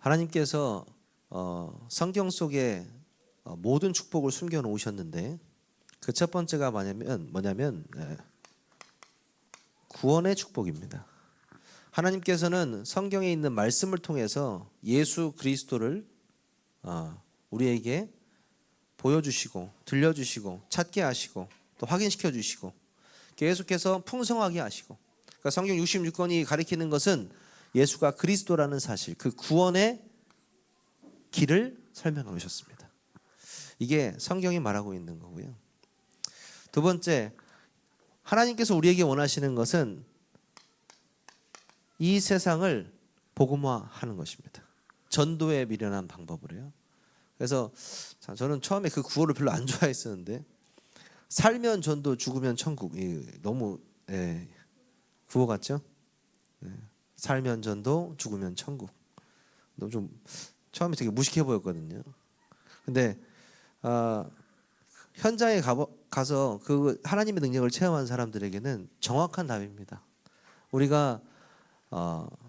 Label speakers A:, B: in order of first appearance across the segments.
A: 하나님께서 성경 속에 모든 축복을 숨겨 놓으셨는데 그 첫 번째가 뭐냐면 구원의 축복입니다. 하나님께서는 성경에 있는 말씀을 통해서 예수 그리스도를 우리에게 보여주시고 들려주시고 찾게 하시고 또 확인시켜 주시고 계속해서 풍성하게 하시고, 그러니까 성경 66권이 가리키는 것은 예수가 그리스도라는 사실, 그 구원의 길을 설명하고 있었습니다. 이게 성경이 말하고 있는 거고요. 두 번째, 하나님께서 우리에게 원하시는 것은 이 세상을 복음화하는 것입니다. 전도에 미련한 방법으로요. 그래서 저는 처음에 그 구호를 별로 안 좋아했었는데, 살면 전도, 죽으면 천국, 너무 구호 같죠? 살면 전도, 죽으면 천국. 너무 좀 처음에 되게 무식해 보였거든요. 근데 현장에 가서 그 하나님의 능력을 체험한 사람들에게는 정확한 답입니다. 우리가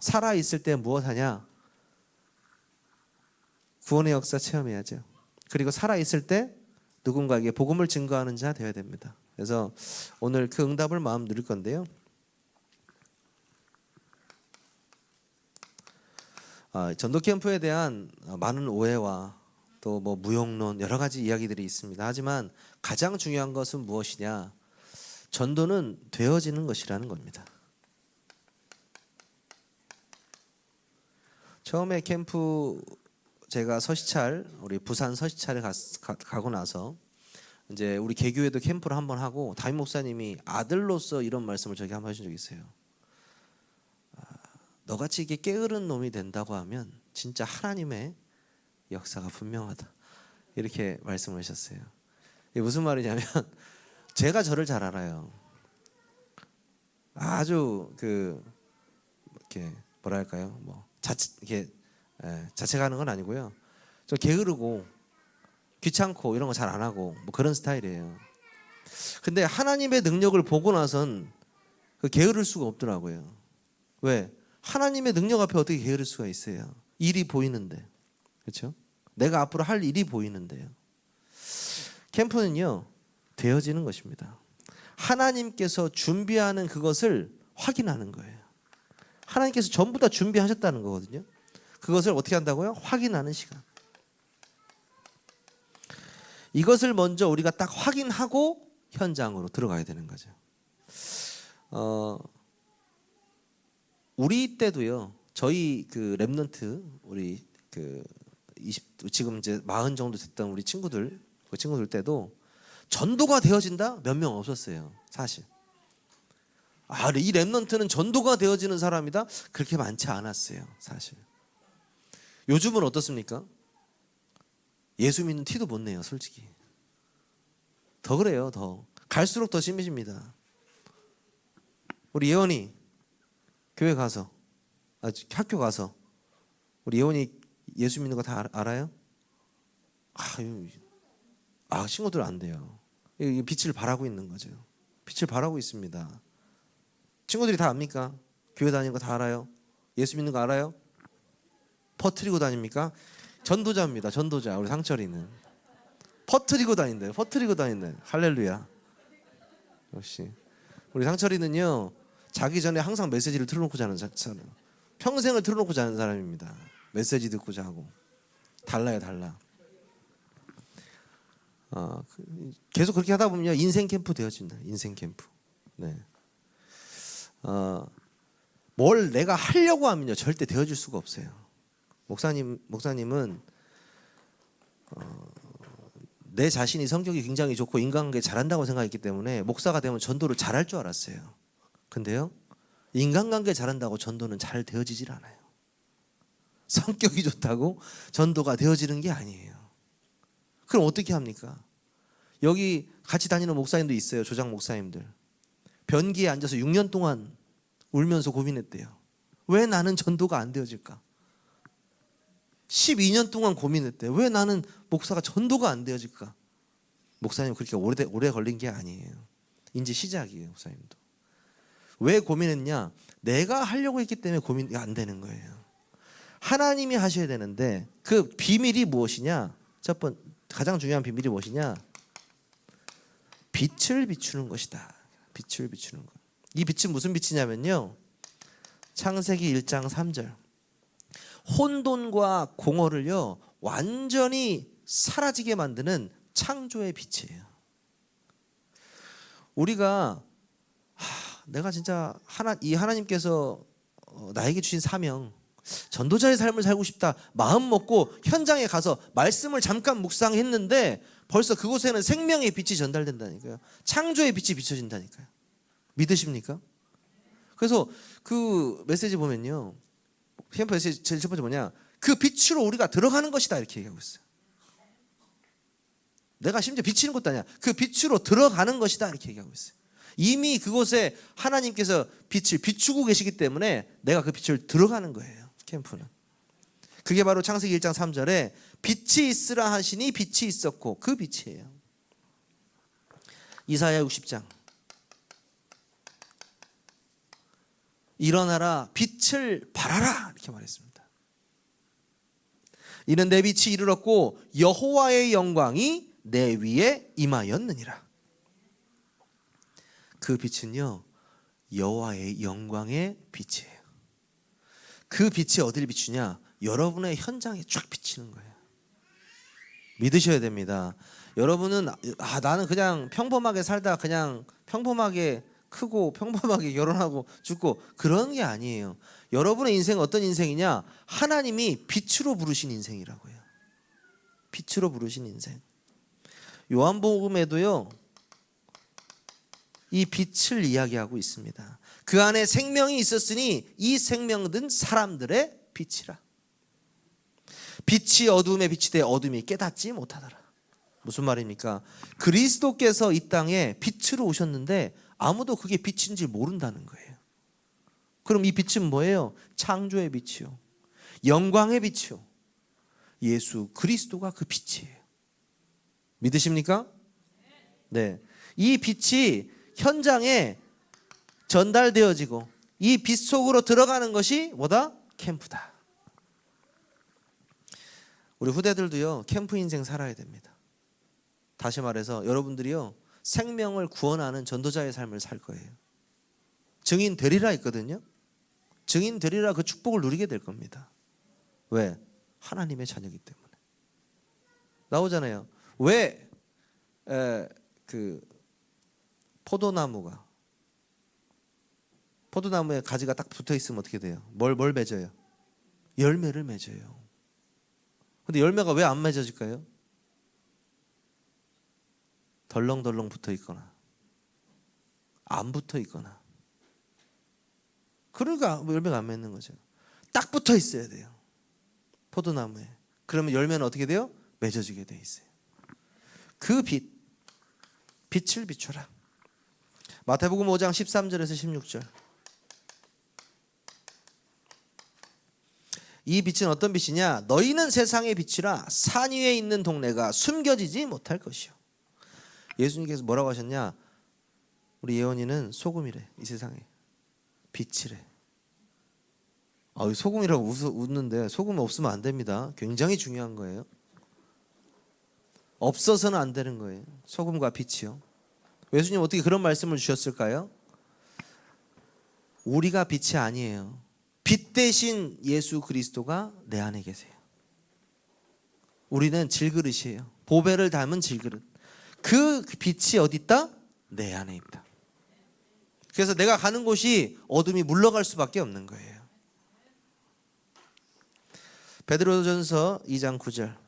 A: 살아 있을 때 무엇 하냐? 구원의 역사 체험해야죠. 그리고 살아 있을 때 누군가에게 복음을 증거하는 자 되어야 됩니다. 그래서 오늘 그 응답을 마음 누릴 건데요. 전도 캠프에 대한 많은 오해와 또 뭐 무용론 여러 가지 이야기들이 있습니다. 하지만 가장 중요한 것은 무엇이냐? 전도는 되어지는 것이라는 겁니다. 처음에 캠프 제가 서시찰, 우리 부산 서시찰에 가고 나서 이제 우리 개교회도 캠프를 한번 하고 담임 목사님이 아들로서 이런 말씀을 저에게 한번 하신 적이 있어요. 너같이 이게 게으른 놈이 된다고 하면 진짜 하나님의 역사가 분명하다, 이렇게 말씀을 하셨어요. 이게 무슨 말이냐면 제가 저를 잘 알아요. 아주 이렇게 뭐랄까요, 자책하는 건 아니고요. 저 게으르고 귀찮고 이런 거 잘 안 하고 뭐 그런 스타일이에요. 근데 하나님의 능력을 보고 나선 게으를 수가 없더라고요. 왜? 하나님의 능력 앞에 어떻게 게으를 수가 있어요? 일이 보이는데, 그렇죠? 내가 앞으로 할 일이 보이는데요. 캠프는요, 되어지는 것입니다. 하나님께서 준비하는 그것을 확인하는 거예요. 하나님께서 전부 다 준비하셨다는 거거든요. 그것을 어떻게 한다고요? 확인하는 시간. 이것을 먼저 우리가 딱 확인하고 현장으로 들어가야 되는 거죠. 우리 때도요. 저희 그 랩넌트, 우리 지금 이제 40 정도 됐던 우리 친구들, 그 친구들 때도 전도가 되어진다? 몇 명 없었어요, 사실. 이 랩넌트는 전도가 되어지는 사람이다? 그렇게 많지 않았어요, 사실. 요즘은 어떻습니까? 예수 믿는 티도 못 내요, 솔직히. 더 그래요, 더. 갈수록 더 심해집니다. 우리 예원이 교회 가서, 학교 가서 우리 예원이 예수 믿는 거 다 알아요? 친구들 안 돼요. 빛을 발하고 있는 거죠. 빛을 발하고 있습니다. 친구들이 다 압니까? 교회 다니는 거 다 알아요? 예수 믿는 거 알아요? 퍼뜨리고 다닙니까? 전도자입니다. 전도자. 우리 상철이는 퍼뜨리고 다닌대요. 퍼뜨리고 다닌대요. 할렐루야. 역시 우리 상철이는요, 자기 전에 항상 메시지를 틀어놓고 자는 사람, 평생을 틀어놓고 자는 사람입니다. 메시지 듣고 자고. 달라요, 달라. 계속 그렇게 하다 보면 인생 캠프 되어진다. 인생 캠프. 네. 뭘 내가 하려고 하면요, 절대 되어질 수가 없어요. 목사님은 내 자신이 성격이 굉장히 좋고 인간관계 잘한다고 생각했기 때문에 목사가 되면 전도를 잘할 줄 알았어요. 근데요, 인간관계 잘한다고 전도는 잘 되어지질 않아요. 성격이 좋다고 전도가 되어지는 게 아니에요. 그럼 어떻게 합니까? 여기 같이 다니는 목사님도 있어요. 조장 목사님들. 변기에 앉아서 6년 동안 울면서 고민했대요. 왜 나는 전도가 안 되어질까? 12년 동안 고민했대요. 왜 나는 목사가 전도가 안 되어질까? 목사님 그렇게 오래 걸린 게 아니에요. 이제 시작이에요, 목사님도. 왜 고민했냐? 내가 하려고 했기 때문에 고민이 안 되는 거예요. 하나님이 하셔야 되는데 그 비밀이 무엇이냐? 가장 중요한 비밀이 무엇이냐? 빛을 비추는 것이다. 빛을 비추는 것. 이 빛은 무슨 빛이냐면요. 창세기 1장 3절. 혼돈과 공허를요 완전히 사라지게 만드는 창조의 빛이에요. 우리가 내가 진짜 이 하나님께서 나에게 주신 사명, 전도자의 삶을 살고 싶다 마음 먹고 현장에 가서 말씀을 잠깐 묵상했는데 벌써 그곳에는 생명의 빛이 전달된다니까요. 창조의 빛이 비춰진다니까요. 믿으십니까? 그래서 그 메시지 보면요, 캠프 메시지 제일 첫 번째 뭐냐, 그 빛으로 우리가 들어가는 것이다 이렇게 얘기하고 있어요. 내가 심지어 비치는 것도 아니야, 그 빛으로 들어가는 것이다 이렇게 얘기하고 있어요. 이미 그곳에 하나님께서 빛을 비추고 계시기 때문에 내가 그 빛을 들어가는 거예요. 캠프는 그게 바로 창세기 1장 3절에 빛이 있으라 하시니 빛이 있었고 그 빛이에요. 이사야 60장 일어나라 빛을 발하라 이렇게 말했습니다. 이는 내 빛이 이르렀고 여호와의 영광이 내 위에 임하였느니라. 그 빛은요 여호와의 영광의 빛이에요. 그 빛이 어디를 비추냐? 여러분의 현장에 쫙 비치는 거예요. 믿으셔야 됩니다. 여러분은 나는 그냥 평범하게 살다 그냥 평범하게 크고 평범하게 결혼하고 죽고 그런 게 아니에요. 여러분의 인생은 어떤 인생이냐? 하나님이 빛으로 부르신 인생이라고요. 빛으로 부르신 인생. 요한복음에도요 이 빛을 이야기하고 있습니다. 그 안에 생명이 있었으니 이 생명은 사람들의 빛이라. 빛이 어둠에 비치되 어둠이 깨닫지 못하더라. 무슨 말입니까? 그리스도께서 이 땅에 빛으로 오셨는데 아무도 그게 빛인지 모른다는 거예요. 그럼 이 빛은 뭐예요? 창조의 빛이요, 영광의 빛이요, 예수 그리스도가 그 빛이에요. 믿으십니까? 네. 이 빛이 현장에 전달되어지고 이 빛 속으로 들어가는 것이 뭐다? 캠프다. 우리 후대들도요 캠프 인생 살아야 됩니다. 다시 말해서 여러분들이요 생명을 구원하는 전도자의 삶을 살 거예요. 증인 되리라 있거든요. 증인 되리라 그 축복을 누리게 될 겁니다. 왜? 하나님의 자녀이기 때문에. 나오잖아요. 왜 그 포도나무에 가지가 딱 붙어 있으면 어떻게 돼요? 뭘 맺어요? 열매를 맺어요. 근데 열매가 왜 안 맺어질까요? 덜렁덜렁 붙어 있거나 안 붙어 있거나, 그러니까 열매가 안 맺는 거죠. 딱 붙어 있어야 돼요 포도나무에. 그러면 열매는 어떻게 돼요? 맺어지게 돼 있어요. 그 빛을 비춰라. 마태복음 5장 13절에서 16절. 이 빛은 어떤 빛이냐? 너희는 세상의 빛이라 산 위에 있는 동네가 숨겨지지 못할 것이요. 예수님께서 뭐라고 하셨냐? 우리 예원이는 소금이래. 이 세상에 빛이래. 소금이라고 웃는데 소금 없으면 안 됩니다. 굉장히 중요한 거예요. 없어서는 안 되는 거예요. 소금과 빛이요. 예수님 어떻게 그런 말씀을 주셨을까요? 우리가 빛이 아니에요. 빛 대신 예수 그리스도가 내 안에 계세요. 우리는 질그릇이에요. 보배를 담은 질그릇. 그 빛이 어디 있다? 내 안에 있다. 그래서 내가 가는 곳이 어둠이 물러갈 수밖에 없는 거예요. 베드로전서 2장 9절.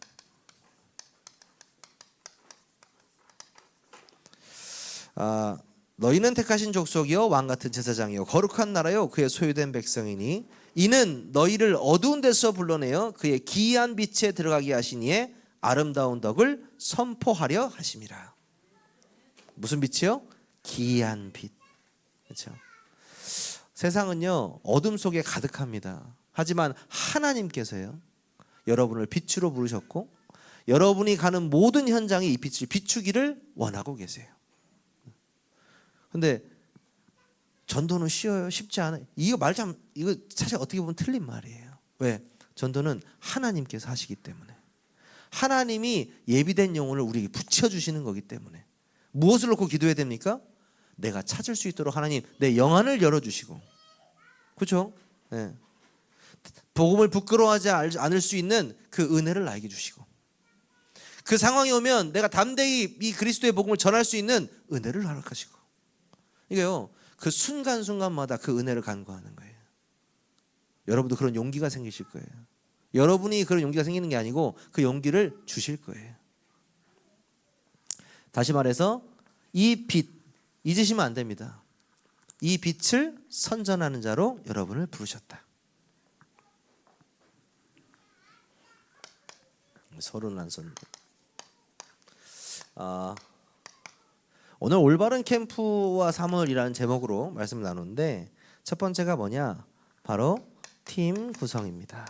A: 너희는 택하신 족속이요 왕같은 제사장이요 거룩한 나라요 그의 소유된 백성이니 이는 너희를 어두운 데서 불러내어 그의 기이한 빛에 들어가게 하시니에 아름다운 덕을 선포하려 하심이라. 무슨 빛이요? 기이한 빛. 그렇죠? 세상은요 어둠 속에 가득합니다. 하지만 하나님께서요 여러분을 빛으로 부르셨고 여러분이 가는 모든 현장에 이 빛을 비추기를 원하고 계세요. 근데 전도는 쉬워요? 쉽지 않아요? 이거 사실 어떻게 보면 틀린 말이에요. 왜? 전도는 하나님께서 하시기 때문에, 하나님이 예비된 영혼을 우리에게 붙여주시는 거기 때문에 무엇을 놓고 기도해야 됩니까? 내가 찾을 수 있도록 하나님 내 영안을 열어주시고, 그렇죠? 네. 복음을 부끄러워하지 않을 수 있는 그 은혜를 나에게 주시고, 그 상황이 오면 내가 담대히 이 그리스도의 복음을 전할 수 있는 은혜를 허락하시고, 이게요 그 순간순간마다 그 은혜를 간구하는 거예요. 여러분도 그런 용기가 생기실 거예요. 여러분이 그런 용기가 생기는 게 아니고 그 용기를 주실 거예요. 다시 말해서 이 빛 잊으시면 안 됩니다. 이 빛을 선전하는 자로 여러분을 부르셨다. 서로는 안 썼는데. 오늘 올바른 캠프와 사물이라는 제목으로 말씀을 나누는데, 첫 번째가 뭐냐? 바로 팀 구성입니다.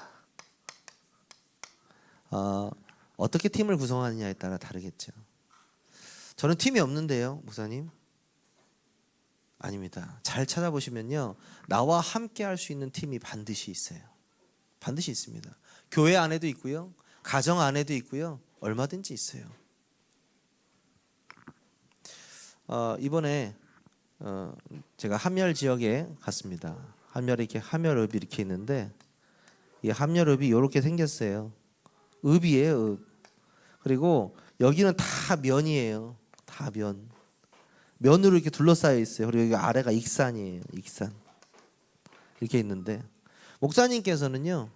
A: 어떻게 팀을 구성하느냐에 따라 다르겠죠. 저는 팀이 없는데요, 목사님. 아닙니다. 잘 찾아보시면요, 나와 함께 할 수 있는 팀이 반드시 있어요. 반드시 있습니다. 교회 안에도 있고요, 가정 안에도 있고요, 얼마든지 있어요. 이번에 제가 함열 지역에 갔습니다. 함열에 이렇게 함열읍이 이렇게 있는데, 이 함열읍이 이렇게 생겼어요. 읍이에요, 읍. 그리고 여기는 다 면이에요. 다 면. 면으로 이렇게 둘러싸여 있어요. 그리고 여기 아래가 익산이에요. 익산. 이렇게 있는데, 목사님께서는요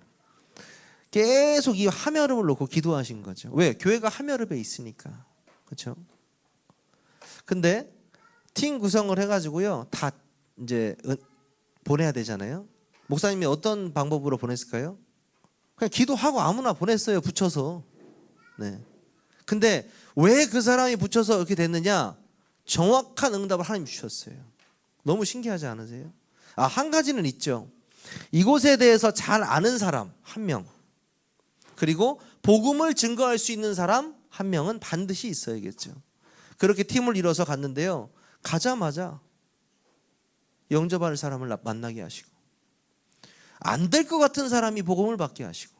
A: 계속 이 함열읍을 놓고 기도하신 거죠. 왜? 교회가 함열읍에 있으니까. 그렇죠? 근데 팀 구성을 해가지고요 다 이제 보내야 되잖아요. 목사님이 어떤 방법으로 보냈을까요? 그냥 기도하고 아무나 보냈어요, 붙여서. 네. 근데 왜 그 사람이 붙여서 이렇게 됐느냐? 정확한 응답을 하나님 주셨어요. 너무 신기하지 않으세요? 한 가지는 있죠. 이곳에 대해서 잘 아는 사람 한 명, 그리고 복음을 증거할 수 있는 사람 한 명은 반드시 있어야겠죠. 그렇게 팀을 이뤄서 갔는데요, 가자마자 영접할 사람을 만나게 하시고, 안 될 것 같은 사람이 복음을 받게 하시고,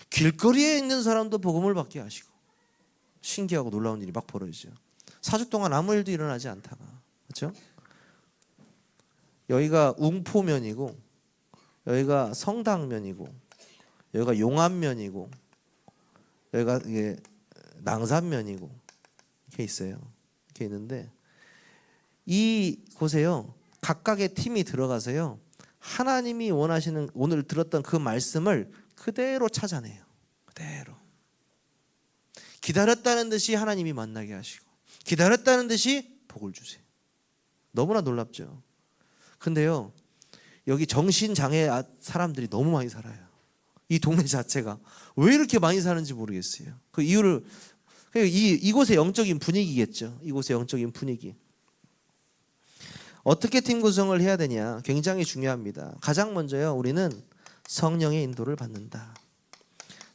A: 길거리에 있는 사람도 복음을 받게 하시고, 신기하고 놀라운 일이 막 벌어지죠. 4주 동안 아무 일도 일어나지 않다가, 그렇죠? 여기가 웅포면이고, 여기가 성당면이고, 여기가 용암면이고, 여기가 이게 낭산면이고, 이렇게 있어요. 이렇게 있는데, 이 곳에요 각각의 팀이 들어가서요 하나님이 원하시는, 오늘 들었던 그 말씀을 그대로 찾아내요. 그대로. 기다렸다는 듯이 하나님이 만나게 하시고, 기다렸다는 듯이 복을 주세요. 너무나 놀랍죠. 근데요 여기 정신장애 사람들이 너무 많이 살아요. 이 동네 자체가 왜 이렇게 많이 사는지 모르겠어요. 그 이유를, 이곳의 영적인 분위기겠죠. 이곳의 영적인 분위기. 어떻게 팀 구성을 해야 되냐? 굉장히 중요합니다. 가장 먼저요, 우리는 성령의 인도를 받는다.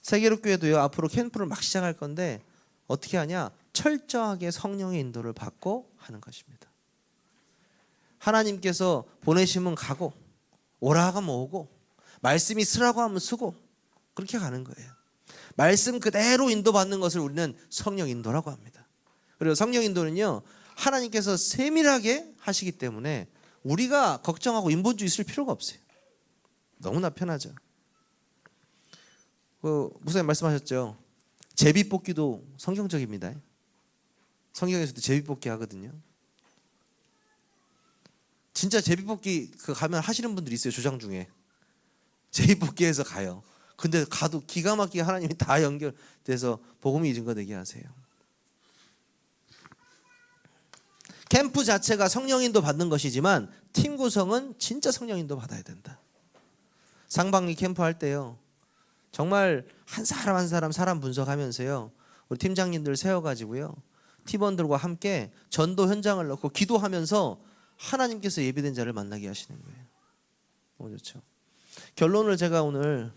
A: 세계로교회도요 앞으로 캠프를 막 시작할 건데, 어떻게 하냐? 철저하게 성령의 인도를 받고 하는 것입니다. 하나님께서 보내시면 가고, 오라 하면 오고, 말씀이 쓰라고 하면 쓰고, 그렇게 가는 거예요. 말씀 그대로 인도받는 것을 우리는 성령 인도라고 합니다. 그리고 성령 인도는요 하나님께서 세밀하게 하시기 때문에 우리가 걱정하고 인본주의 있을 필요가 없어요. 너무나 편하죠. 목사님 말씀하셨죠. 제비뽑기도 성경적입니다. 성경에서도 제비뽑기 하거든요. 진짜 제비뽑기 가면 하시는 분들이 있어요. 조장 중에 제비뽑기해서 가요. 근데 가도 기가 막히게 하나님이 다 연결돼서 복음이 증거되게 하세요. 캠프 자체가 성령인도 받는 것이지만 팀 구성은 진짜 성령인도 받아야 된다. 상반기 캠프 할 때요 정말 한 사람 한 사람 사람 분석하면서요 우리 팀장님들 세워가지고요 팀원들과 함께 전도 현장을 넣고 기도하면서 하나님께서 예비된 자를 만나게 하시는 거예요. 너무 좋죠. 결론을 제가 오늘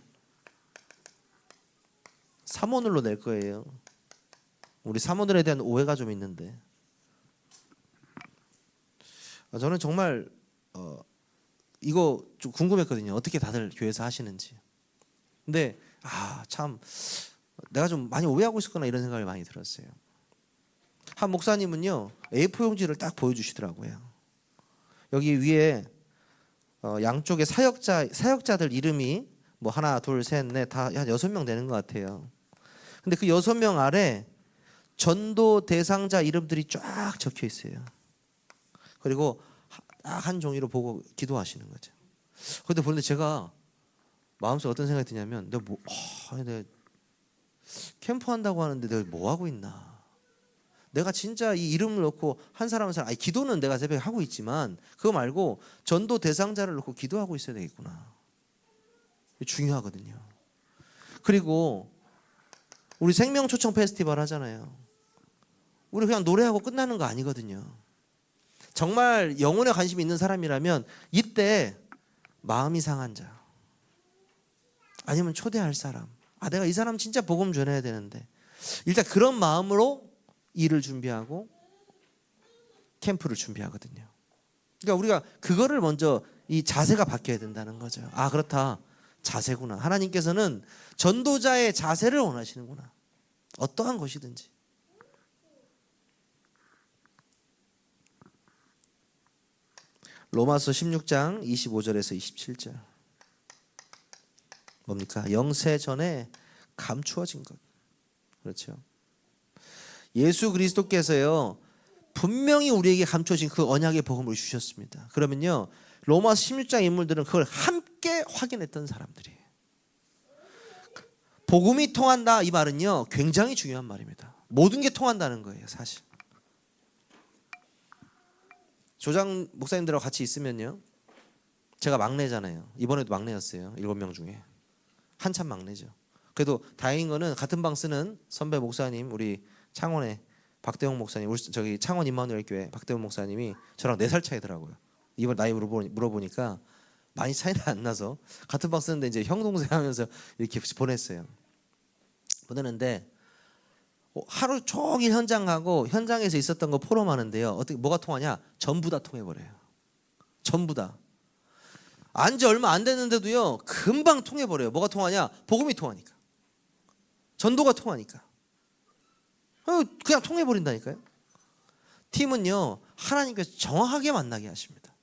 A: 3오늘로 낼 거예요. 우리 사모들에 대한 오해가 좀 있는데, 저는 정말 이거 좀 궁금했거든요. 어떻게 다들 교회에서 하시는지. 근데 참 내가 좀 많이 오해하고 있었구나 이런 생각이 많이 들었어요. 한 목사님은요 A4 용지를 딱 보여주시더라고요. 여기 위에 양쪽에 사역자들 이름이 뭐 하나, 둘, 셋, 넷 다 한 6명 되는 것 같아요. 근데 그 6명 아래 전도 대상자 이름들이 쫙 적혀 있어요. 그리고 한 종이로 보고 기도하시는 거죠. 근데 보는데 제가 마음속에 어떤 생각이 드냐면 내가 캠프 한다고 하는데 내가 뭐 하고 있나? 내가 진짜 이 이름을 넣고 한 사람 한 사람 기도는 내가 새벽에 하고 있지만 그거 말고 전도 대상자를 넣고 기도하고 있어야 되겠구나. 중요하거든요. 그리고 우리 생명초청 페스티벌 하잖아요. 우리 그냥 노래하고 끝나는 거 아니거든요. 정말 영혼에 관심이 있는 사람이라면 이때 마음이 상한 자 아니면 초대할 사람 내가 이 사람 진짜 복음 전해야 되는데 일단 그런 마음으로 일을 준비하고 캠프를 준비하거든요. 그러니까 우리가 그거를 먼저 이 자세가 바뀌어야 된다는 거죠. 그렇다. 자세구나. 하나님께서는 전도자의 자세를 원하시는구나. 어떠한 것이든지. 로마서 16장 25절에서 27절. 뭡니까? 영세 전에 감추어진 것. 그렇죠. 예수 그리스도께서요 분명히 우리에게 감추어진 그 언약의 복음을 주셨습니다. 그러면요 로마서 16장 인물들은 그걸 함께 확인했던 사람들이에요. 복음이 통한다 이 말은요 굉장히 중요한 말입니다. 모든 게 통한다는 거예요. 사실 조장 목사님들하고 같이 있으면요 제가 막내잖아요. 이번에도 막내였어요. 7명 중에 한참 막내죠. 그래도 다행인 거는 같은 방 쓰는 선배 목사님 우리 창원의 박대웅 목사님 저기 창원 임마누엘 교회 박대웅 목사님이 저랑 4살 차이더라고요. 이번 나이 물어보니까 많이 차이는 안 나서 같은 방 쓰는데 이제 형 동생 하면서 이렇게 보냈어요. 보내는데 하루 종일 현장 가고 현장에서 있었던 거 포럼하는데요. 어떻게 뭐가 통하냐? 전부 다 통해버려요. 전부 다. 안지 얼마 안 됐는데도요 금방 통해버려요. 뭐가 통하냐? 복음이 통하니까. 전도가 통하니까. 그냥 통해버린다니까요. 팀은요 하나님께서 정확하게 만나게 하십니다.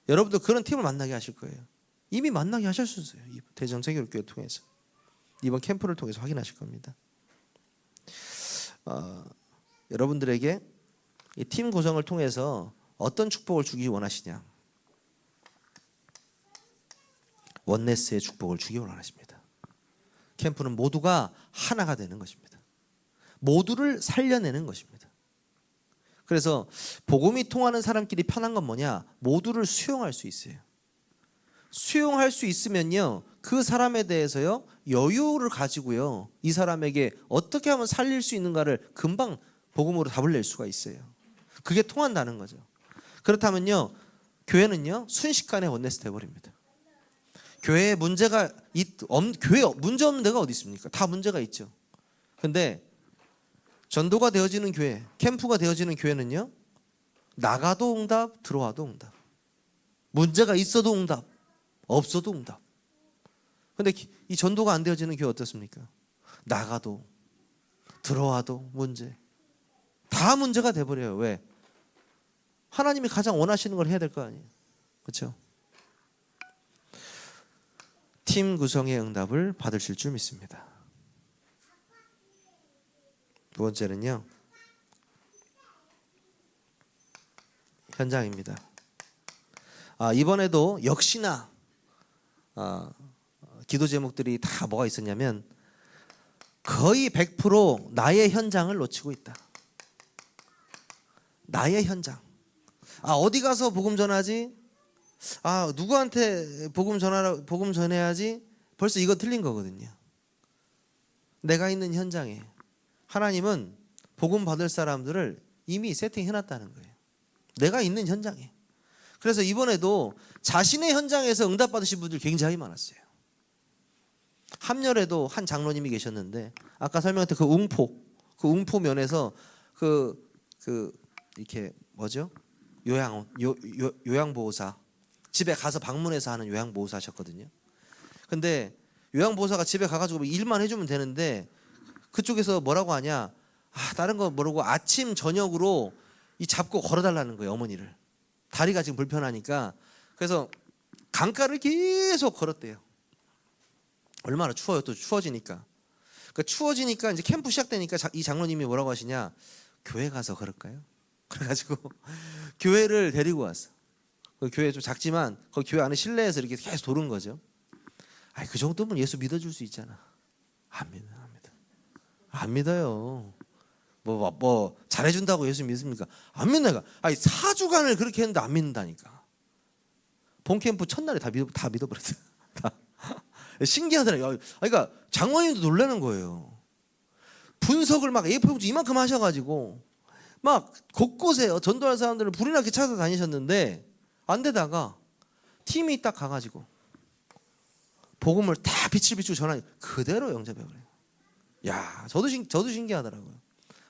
A: 여러분도 그런 팀을 만나게 하실 거예요. 이미 만나게 하셨어요. 대전 세계교회 통해서 이번 캠프를 통해서 확인하실 겁니다. 여러분들에게 이 팀 구성을 통해서 어떤 축복을 주기 원하시냐? 원네스의 축복을 주기 원하십니다. 캠프는 모두가 하나가 되는 것입니다. 모두를 살려내는 것입니다. 그래서 복음이 통하는 사람끼리 편한 건 뭐냐? 모두를 수용할 수 있어요. 수용할 수 있으면요 그 사람에 대해서요 여유를 가지고요 이 사람에게 어떻게 하면 살릴 수 있는가를 금방 복음으로 답을 낼 수가 있어요. 그게 통한다는 거죠. 그렇다면요 교회는요 순식간에 원네스 돼버립니다. 교회에 교회 문제 없는 데가 어디 있습니까? 다 문제가 있죠. 근데 전도가 되어지는 교회, 캠프가 되어지는 교회는요 나가도 응답, 들어와도 응답. 문제가 있어도 응답, 없어도 응답. 근데 이 전도가 안 되어지는 교회 어떻습니까? 나가도 들어와도 문제. 다 문제가 돼버려요. 왜? 하나님이 가장 원하시는 걸 해야 될 거 아니에요. 그렇죠? 팀 구성의 응답을 받으실 줄 믿습니다. 두 번째는요. 현장입니다. 이번에도 역시나 기도 제목들이 다 뭐가 있었냐면 거의 100% 나의 현장을 놓치고 있다. 나의 현장. 어디 가서 복음 전하지? 누구한테 복음 전해야지? 벌써 이거 틀린 거거든요. 내가 있는 현장에 하나님은 복음 받을 사람들을 이미 세팅해놨다는 거예요. 내가 있는 현장에. 그래서 이번에도 자신의 현장에서 응답 받으신 분들 굉장히 많았어요. 함렬에도 한 장로님이 계셨는데 아까 설명했던 그 웅포 면에서 이렇게 뭐죠? 요양보호사 집에 가서 방문해서 하는 요양보호사 하셨거든요. 근데 요양보호사가 집에 가가지고 일만 해주면 되는데 그쪽에서 뭐라고 하냐? 다른 거 모르고 아침 저녁으로 이 잡고 걸어달라는 거예요, 어머니를. 다리가 지금 불편하니까. 그래서 강가를 계속 걸었대요. 얼마나 추워요. 또 추워지니까. 그러니까 추워지니까 이제 캠프 시작되니까 이 장로님이 뭐라고 하시냐? 교회 가서 걸을까요? 그래가지고 교회를 데리고 왔어. 그 교회 좀 작지만 그 교회 안에 실내에서 이렇게 계속 도는 거죠. 그 정도면 예수 믿어줄 수 있잖아. 안 믿어, 안 믿어. 안 믿어요. 뭐 잘해준다고 예수 믿습니까? 안 믿나가. 4주간을 그렇게 했는데 안 믿는다니까. 본캠프 첫날에 다 믿어버렸어요. 다. 신기하더라고요. 그러니까 장로님도 놀라는 거예요. 분석을 막 A4용지 이만큼 하셔가지고 막 곳곳에 전도할 사람들을 불이 나게 찾아다니셨는데 안 되다가 팀이 딱 가가지고 복음을 다 빛을 비추고 전하니 그대로 영접해버려요. 야, 저도 신기하더라고요.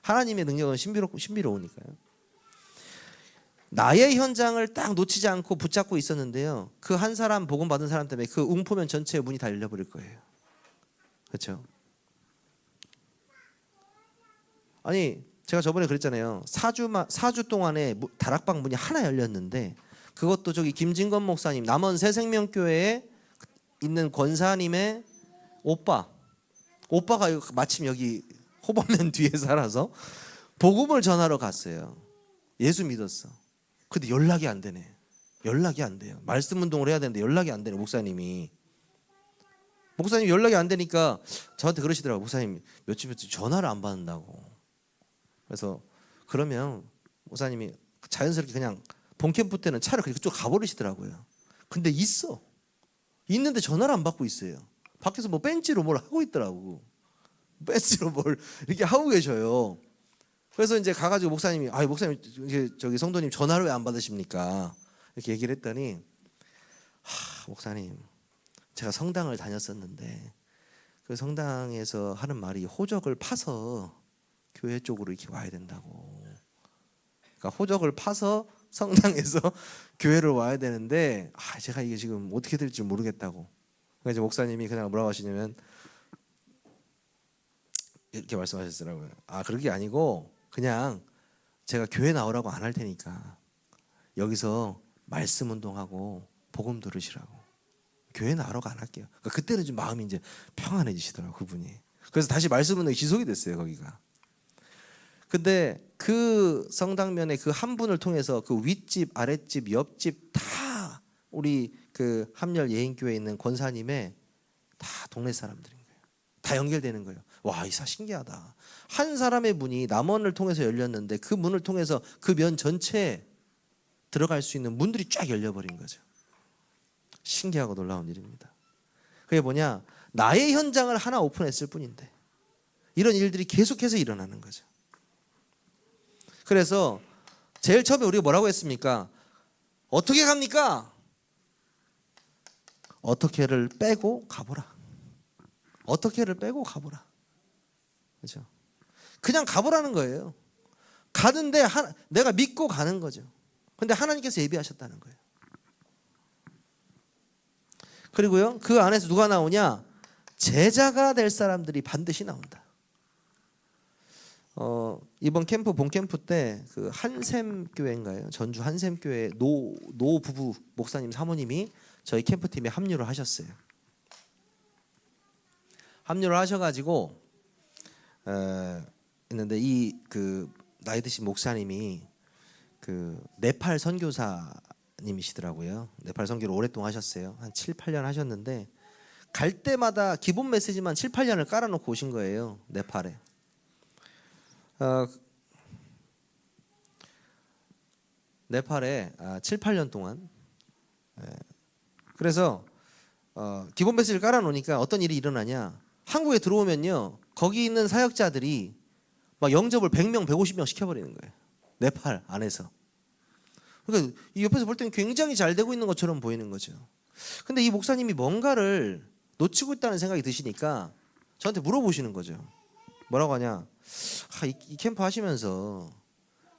A: 하나님의 능력은 신비로우니까요. 나의 현장을 딱 놓치지 않고 붙잡고 있었는데요. 그 한 사람 복음 받은 사람 때문에 그 웅포면 전체의 문이 다 열려버릴 거예요. 그렇죠? 아니 제가 저번에 그랬잖아요. 4주 동안에 다락방 문이 하나 열렸는데 그것도 저기 김진건 목사님 남원 새생명교회에 있는 권사님의 오빠가 마침 여기 호범면 뒤에 살아서 복음을 전하러 갔어요. 예수 믿었어. 근데 연락이 안 되네. 연락이 안 돼요. 말씀 운동을 해야 되는데 연락이 안 되네. 목사님 연락이 안 되니까 저한테 그러시더라고요. 목사님 며칠 전화를 안 받는다고. 그래서 그러면 목사님이 자연스럽게 그냥 본캠프 때는 차를 그쪽 가버리시더라고요. 근데 있는데 전화를 안 받고 있어요. 밖에서 뭐 벤치로 뭘 하고 있더라고. 벤치로 뭘 이렇게 하고 계셔요. 그래서 이제 가가지고 목사님 저기 성도님 전화를 왜 안 받으십니까? 이렇게 얘기를 했더니 목사님 제가 성당을 다녔었는데 그 성당에서 하는 말이 호적을 파서 교회 쪽으로 이렇게 와야 된다고. 그러니까 호적을 파서 성당에서 교회를 와야 되는데 제가 이게 지금 어떻게 될지 모르겠다고. 그러니까 이제 목사님이 그냥 뭐라고 하시냐면 이렇게 말씀하셨더라고요. 그런 게 아니고 그냥 제가 교회 나오라고 안 할 테니까 여기서 말씀 운동하고 복음 들으시라고. 교회 나오라고 안 할게요. 그러니까 그때는 좀 마음이 이제 평안해지시더라고요, 그분이. 그래서 다시 말씀 운동이 지속이 됐어요, 거기가. 근데 그 성당면에 그 한 분을 통해서 그 윗집, 아랫집, 옆집 다 우리 그 함열 예인교회에 있는 권사님의 다 동네 사람들인 거예요. 다 연결되는 거예요. 와, 이사 신기하다. 한 사람의 문이 남원을 통해서 열렸는데 그 문을 통해서 그 면 전체에 들어갈 수 있는 문들이 쫙 열려버린 거죠. 신기하고 놀라운 일입니다. 그게 뭐냐? 나의 현장을 하나 오픈했을 뿐인데 이런 일들이 계속해서 일어나는 거죠. 그래서 제일 처음에 우리가 뭐라고 했습니까? 어떻게 갑니까? 어떻게를 빼고 가보라. 어떻게를 빼고 가보라. 그렇죠? 그냥 가보라는 거예요. 가는데 내가 믿고 가는 거죠. 근데 하나님께서 예비하셨다는 거예요. 그리고요, 그 안에서 누가 나오냐? 제자가 될 사람들이 반드시 나온다. 이번 캠프 본캠프 때 그 한샘교회인가요? 전주 한샘교회 노 부부 목사님 사모님이 저희 캠프팀에 합류를 하셨어요. 합류를 하셔가지고 있는데 이 그 나이 드신 목사님이 그 네팔 선교사님이시더라고요. 네팔 선교를 오랫동안 하셨어요. 한 7, 8년 하셨는데 갈 때마다 기본 메시지만 7, 8년을 깔아놓고 오신 거예요. 네팔에. 네팔에 7, 8년 동안. 그래서 기본 메시지를 깔아놓으니까 어떤 일이 일어나냐. 한국에 들어오면요. 거기 있는 사역자들이 막 영접을 100명, 150명 시켜버리는 거예요. 네팔 안에서. 그러니까 이 옆에서 볼 때는 굉장히 잘 되고 있는 것처럼 보이는 거죠. 근데 이 목사님이 뭔가를 놓치고 있다는 생각이 드시니까 저한테 물어보시는 거죠. 뭐라고 하냐. 이 캠프 하시면서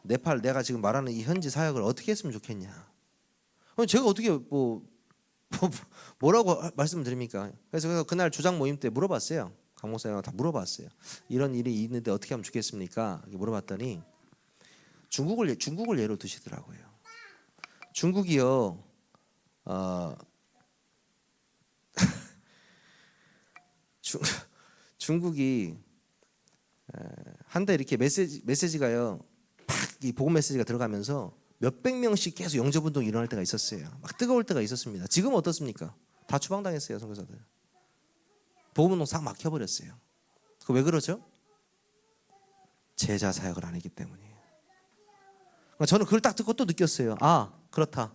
A: 네팔 내가 지금 말하는 이 현지 사역을 어떻게 했으면 좋겠냐. 제가 어떻게 뭐 뭐라고 말씀을 드립니까? 그래서 그날 주장 모임 때 물어봤어요. 강 목사님하고 다 물어봤어요. 이런 일이 있는데 어떻게 하면 좋겠습니까? 이렇게 물어봤더니 중국을 예로 드시더라고요. 중국이요. 중국이 한데 이렇게 메시지가요. 팍 이 복음 메시지가 들어가면서 몇백 명씩 계속 영접 운동이 일어날 때가 있었어요. 막 뜨거울 때가 있었습니다. 지금은 어떻습니까? 다 추방당했어요, 선교사들. 복음 운동 싹 막혀버렸어요. 그 왜 그러죠? 제자 사역을 안 했기 때문이에요. 저는 그걸 딱 듣고 또 느꼈어요. 아, 그렇다.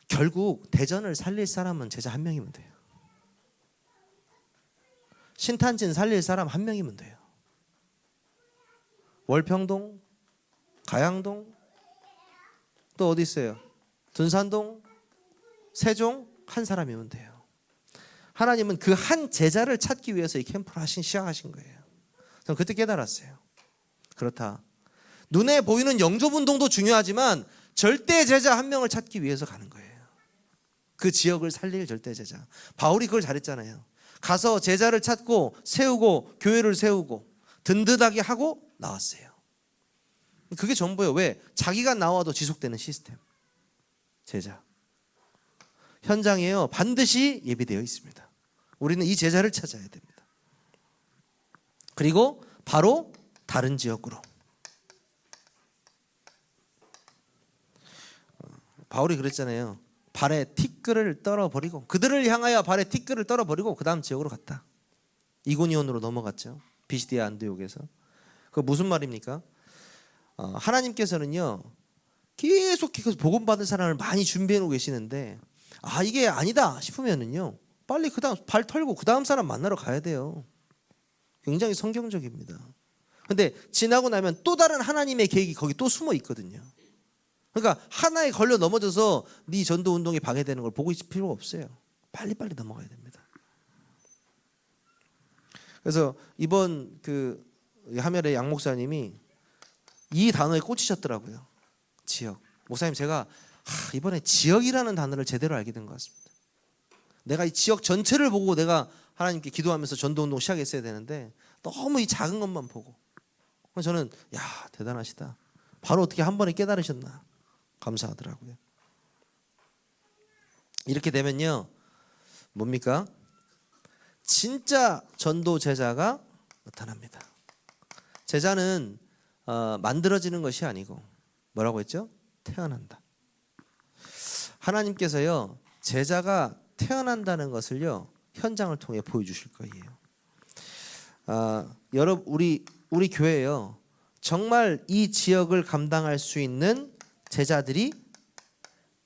A: 결국 대전을 살릴 사람은 제자 한 명이면 돼요. 신탄진 살릴 사람 한 명이면 돼요. 월평동, 가양동, 또 어디 있어요? 둔산동, 세종 한 사람이면 돼요. 하나님은 그 한 제자를 찾기 위해서 이 캠프를 시작하신 거예요. 저는 그때 깨달았어요. 그렇다. 눈에 보이는 영접 운동도 중요하지만 절대 제자 한 명을 찾기 위해서 가는 거예요. 그 지역을 살릴 절대 제자. 바울이 그걸 잘했잖아요. 가서 제자를 찾고 세우고 교회를 세우고 든든하게 하고 나왔어요. 그게 전부예요. 왜? 자기가 나와도 지속되는 시스템. 제자. 현장에요. 반드시 예비되어 있습니다. 우리는 이 제자를 찾아야 됩니다. 그리고 바로 다른 지역으로. 바울이 그랬잖아요. 발에 티끌을 떨어버리고 그들을 향하여 발에 티끌을 떨어버리고 그 다음 지역으로 갔다. 이고니온으로 넘어갔죠. 비시디아 안디옥에서. 그거 무슨 말입니까? 하나님께서는요 계속해서 복음 받을 사람을 많이 준비해 놓고 계시는데 이게 아니다 싶으면은요 빨리 그 다음 발 털고 그 다음 사람 만나러 가야 돼요. 굉장히 성경적입니다. 근데 지나고 나면 또 다른 하나님의 계획이 거기 또 숨어 있거든요. 그러니까 하나에 걸려 넘어져서 네 전도 운동이 방해되는 걸 보고 있을 필요가 없어요. 빨리빨리 넘어가야 됩니다. 그래서 이번 그 하멜의 양 목사님이 이 단어에 꽂히셨더라고요. 지역. 목사님 제가 이번에 지역이라는 단어를 제대로 알게 된 것 같습니다. 내가 이 지역 전체를 보고 내가 하나님께 기도하면서 전도운동 시작했어야 되는데 너무 이 작은 것만 보고 저는 대단하시다. 바로 어떻게 한 번에 깨달으셨나 감사하더라고요. 이렇게 되면요 뭡니까? 진짜 전도 제자가 나타납니다. 제자는 만들어지는 것이 아니고 뭐라고 했죠? 태어난다. 하나님께서요 제자가 태어난다는 것을요 현장을 통해 보여주실 거예요. 여러분 우리 교회요 정말 이 지역을 감당할 수 있는 제자들이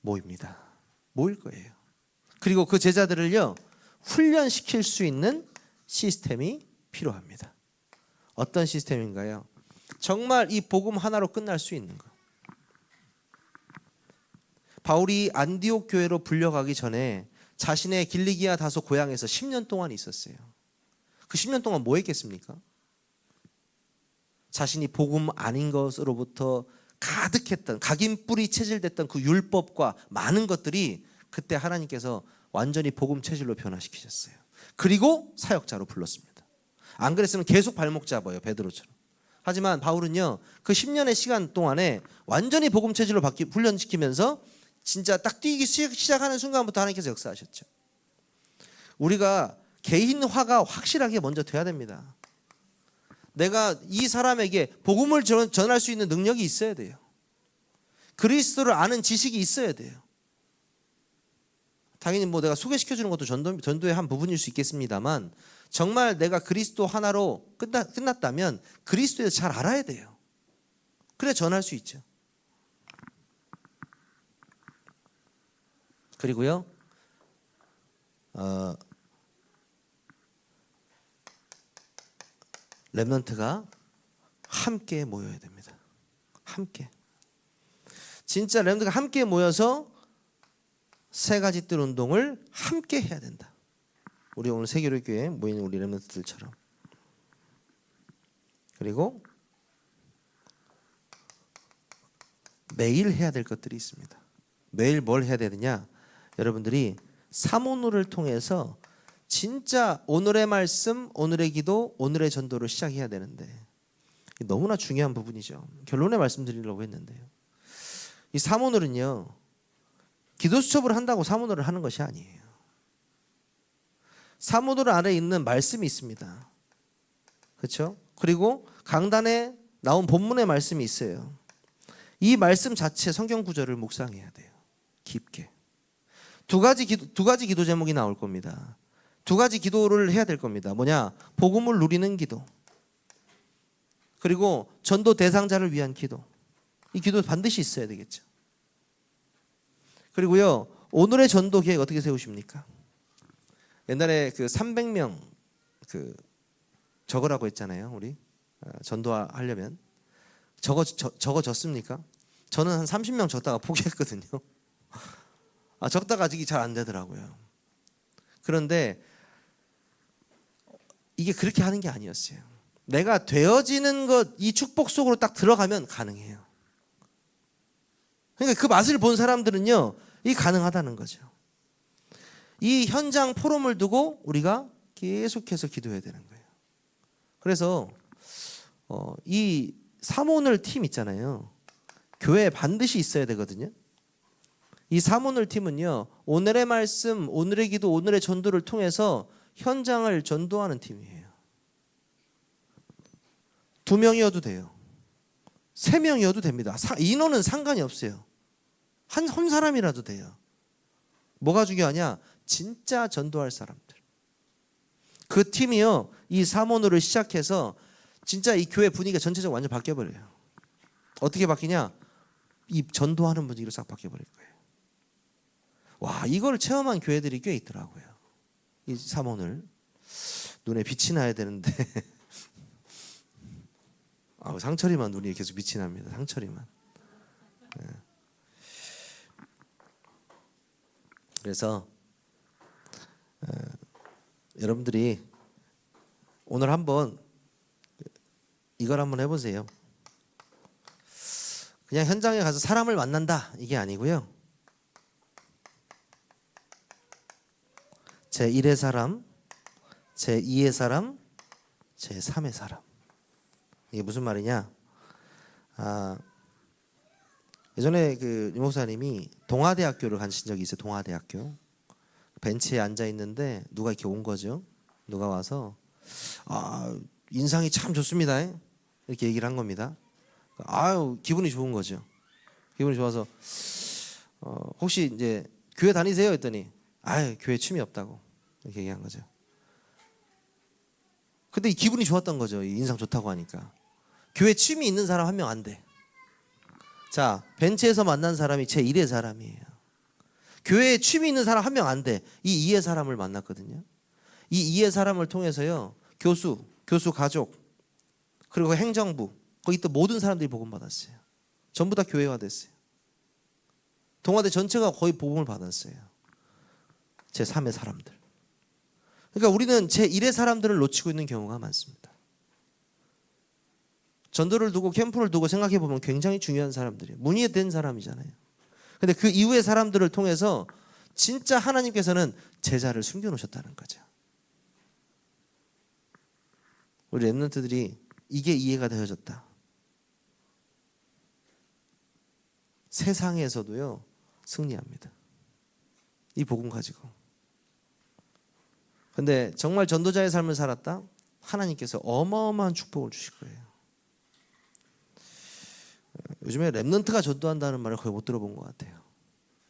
A: 모입니다. 모일 거예요. 그리고 그 제자들을요 훈련시킬 수 있는 시스템이 필요합니다. 어떤 시스템인가요? 정말 이 복음 하나로 끝날 수 있는 것. 바울이 안디옥 교회로 불려가기 전에 자신의 길리기아 다소 고향에서 10년 동안 있었어요. 그 10년 동안 뭐 했겠습니까? 자신이 복음 아닌 것으로부터 가득했던 각인 뿌리 체질됐던 그 율법과 많은 것들이 그때 하나님께서 완전히 복음 체질로 변화시키셨어요. 그리고 사역자로 불렀습니다. 안 그랬으면 계속 발목 잡아요. 베드로처럼. 하지만 바울은요 그 10년의 시간 동안에 완전히 복음 체질로 훈련시키면서 진짜 딱 뛰기 시작하는 순간부터 하나님께서 역사하셨죠. 우리가 개인화가 확실하게 먼저 돼야 됩니다. 내가 이 사람에게 복음을 전할 수 있는 능력이 있어야 돼요. 그리스도를 아는 지식이 있어야 돼요. 당연히 내가 소개시켜주는 것도 전도의 한 부분일 수 있겠습니다만 정말 내가 그리스도 하나로 끝났다면 그리스도에 잘 알아야 돼요. 그래 전할 수 있죠. 그리고요 렘넌트가 함께 모여야 됩니다. 함께. 진짜 렘넌트가 함께 모여서 세 가지 뜰 운동을 함께 해야 된다. 우리 오늘 세계교회에 모이는 우리 렘넌트들처럼. 그리고 매일 해야 될 것들이 있습니다. 매일 뭘 해야 되느냐? 여러분들이 사모노를 통해서 진짜 오늘의 말씀, 오늘의 기도, 오늘의 전도를 시작해야 되는데 너무나 중요한 부분이죠. 결론에 말씀드리려고 했는데요. 이 사모노는요, 기도 수첩을 한다고 사모노를 하는 것이 아니에요. 사모노를 안에 있는 말씀이 있습니다. 그렇죠? 그리고 강단에 나온 본문의 말씀이 있어요. 이 말씀 자체 성경 구절을 묵상해야 돼요. 깊게. 두 가지 기도 제목이 나올 겁니다. 두 가지 기도를 해야 될 겁니다. 뭐냐? 복음을 누리는 기도. 그리고 전도 대상자를 위한 기도. 이 기도 반드시 있어야 되겠죠. 그리고요, 오늘의 전도 계획 어떻게 세우십니까? 옛날에 그 300명 적으라고 했잖아요. 우리 전도하려면 적어졌습니까? 저는 한 30명 적다가 포기했거든요. 적다가 아직 잘 안 되더라고요. 그런데 이게 그렇게 하는 게 아니었어요. 내가 되어지는 것, 이 축복 속으로 딱 들어가면 가능해요. 그러니까 그 맛을 본 사람들은요, 이 가능하다는 거죠. 이 현장 포럼을 두고 우리가 계속해서 기도해야 되는 거예요. 그래서 이 사모늘 팀 있잖아요. 교회에 반드시 있어야 되거든요. 이 사모늘 팀은요, 오늘의 말씀, 오늘의 기도, 오늘의 전도를 통해서 현장을 전도하는 팀이에요. 2명이어도 돼요. 3명이어도 됩니다. 인원은 상관이 없어요. 한 사람이라도 돼요. 뭐가 중요하냐? 진짜 전도할 사람들. 그 팀이요, 이 사모노를 시작해서 진짜 이 교회 분위기가 전체적으로 완전 바뀌어버려요. 어떻게 바뀌냐? 이 전도하는 분위기로 싹 바뀌어버릴 거예요. 와, 이걸 체험한 교회들이 꽤 있더라고요. 이 사모늘 눈에 빛이 나야 되는데 상철이만 눈이 계속 빛이 납니다. 상철이만. 네. 그래서 여러분들이 오늘 한번 이걸 한번 해보세요. 그냥 현장에 가서 사람을 만난다 이게 아니고요. 제1의 사람, 제2의 사람, 제3의 사람. 이게 무슨 말이냐? 예전에 그 유 목사님이 동아대학교를 가신 적이 있어요. 동아대학교. 벤치에 앉아 있는데 누가 이렇게 온 거죠. 누가 와서 인상이 참 좋습니다. 이렇게 얘기를 한 겁니다. 기분이 좋은 거죠. 기분이 좋아서 혹시 이제 교회 다니세요? 했더니 교회 취미 없다고 이렇게 얘기한 거죠. 근데 이 기분이 좋았던 거죠. 인상 좋다고 하니까. 교회 취미 있는 사람 한 명 안 돼. 자, 벤치에서 만난 사람이 제1의 사람이에요. 교회에 취미 있는 사람 한 명 안 돼. 이 2의 사람을 만났거든요. 이 2의 사람을 통해서요, 교수 가족, 그리고 행정부, 거기 또 모든 사람들이 복음 받았어요. 전부 다 교회가 됐어요. 동아대 전체가 거의 복음을 받았어요. 제3의 사람들. 그러니까 우리는 제1의 사람들을 놓치고 있는 경우가 많습니다. 전도를 두고 캠프를 두고 생각해 보면 굉장히 중요한 사람들이에요. 문의된 사람이잖아요. 근데 그 이후의 사람들을 통해서 진짜 하나님께서는 제자를 숨겨놓으셨다는 거죠. 우리 랩런트들이 이게 이해가 되어졌다. 세상에서도요, 승리합니다. 이 복음 가지고. 근데 정말 전도자의 삶을 살았다? 하나님께서 어마어마한 축복을 주실 거예요. 요즘에 랩런트가 전도한다는 말을 거의 못 들어본 것 같아요.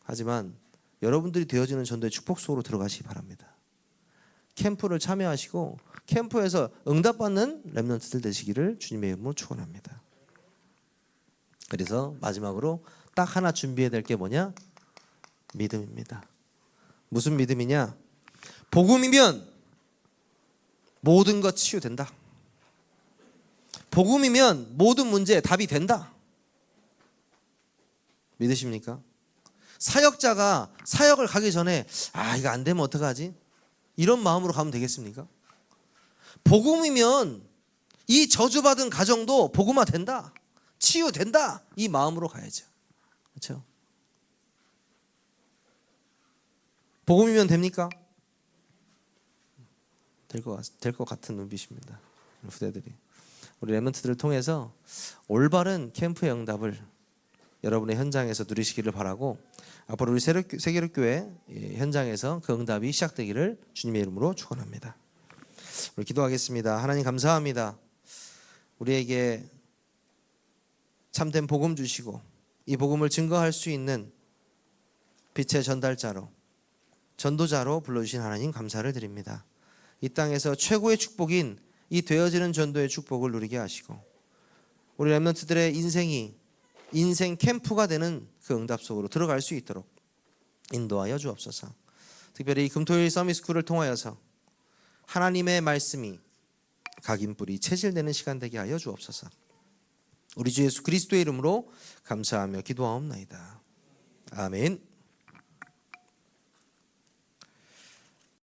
A: 하지만 여러분들이 되어지는 전도의 축복 속으로 들어가시기 바랍니다. 캠프를 참여하시고 캠프에서 응답받는 랩런트들 되시기를 주님의 이름으로 축원합니다. 그래서 마지막으로 딱 하나 준비해야 될 게 뭐냐? 믿음입니다. 무슨 믿음이냐? 복음이면 모든 것 치유된다. 복음이면 모든 문제에 답이 된다. 믿으십니까? 사역자가 사역을 가기 전에 이거 안 되면 어떡하지? 이런 마음으로 가면 되겠습니까? 복음이면 이 저주받은 가정도 복음화 된다. 치유된다. 이 마음으로 가야죠. 그렇죠? 복음이면 됩니까? 될 것 같은 눈빛입니다. 후대들이 우리 렘넌트들을 통해서 올바른 캠프의 응답을 여러분의 현장에서 누리시기를 바라고, 앞으로 우리 세계력교회 현장에서 그 응답이 시작되기를 주님의 이름으로 축원합니다. 우리 기도하겠습니다. 하나님 감사합니다. 우리에게 참된 복음 주시고 이 복음을 증거할 수 있는 빛의 전달자로, 전도자로 불러주신 하나님 감사를 드립니다. 이 땅에서 최고의 축복인 이 되어지는 전도의 축복을 누리게 하시고, 우리 렘넌트들의 인생 캠프가 되는 그 응답 속으로 들어갈 수 있도록 인도하여 주옵소서. 특별히 이 금토일 서밋스쿨을 통하여서 하나님의 말씀이 각인뿌리 체질되는 시간 되게 하여 주옵소서. 우리 주 예수 그리스도의 이름으로 감사하며 기도하옵나이다. 아멘.